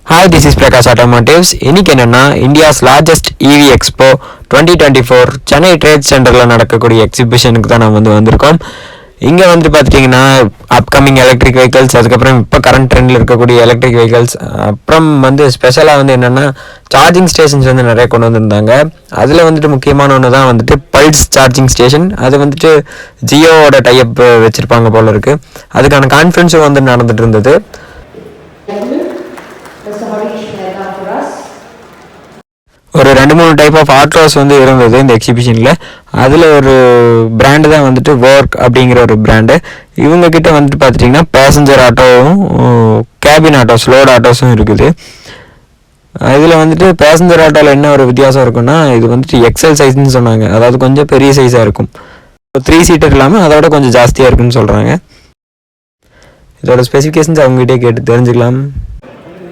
Hi, this is Prakash Automotives. இன்னைக்கு என்னன்னா India's largest EV expo 2024 Chennai trade சென்டரில் நடக்கக்கூடிய எக்ஸிபிஷனுக்கு தான் நம்ம வந்திருக்கோம். இங்கே பார்த்துட்டிங்கன்னா அப்கமிங் எலக்ட்ரிக் வெஹிக்கல்ஸ், அதுக்கப்புறம் இப்போ கரண்ட் ட்ரெண்டில் இருக்கக்கூடிய எலக்ட்ரிக் வெஹிக்கல்ஸ், அப்புறம் ஸ்பெஷலாக என்னென்னா சார்ஜிங் ஸ்டேஷன்ஸ் நிறைய கொண்டு வந்திருந்தாங்க. அதில் முக்கியமான ஒன்று தான் பல்ஸ் சார்ஜிங் ஸ்டேஷன். அது ஜியோவோட டைப் வச்சுருப்பாங்க போல இருக்குது. அதுக்கான கான்ஃபரன்ஸும் நடந்துட்டு இருந்தது. ஒரு 2-3 டைப் ஆஃப் ஆட்டோஸ் இருந்தது இந்த எக்ஸிபிஷனில். அதில் ஒரு பிராண்டு தான் ஒர்க் அப்படிங்கிற ஒரு பிராண்டு. இவங்கக்கிட்ட பார்த்துட்டிங்கன்னா பேசஞ்சர் ஆட்டோவும் கேபின் ஆட்டோஸ், லோட் ஆட்டோஸும் இருக்குது. இதில் பேசஞ்சர் ஆட்டோவில் என்ன ஒரு வித்தியாசம் இருக்குன்னா, இது எக்ஸல் சைஸ்ன்னு சொன்னாங்க. அதாவது கொஞ்சம் பெரிய சைஸாக இருக்கும். 3 சீட்டர் இல்லாமல் அதோட கொஞ்சம் ஜாஸ்தியாக இருக்குன்னு சொல்கிறாங்க. இதோட ஸ்பெசிஃபிகேஷன்ஸ் அவங்ககிட்டே கேட்டு தெரிஞ்சுக்கலாம்.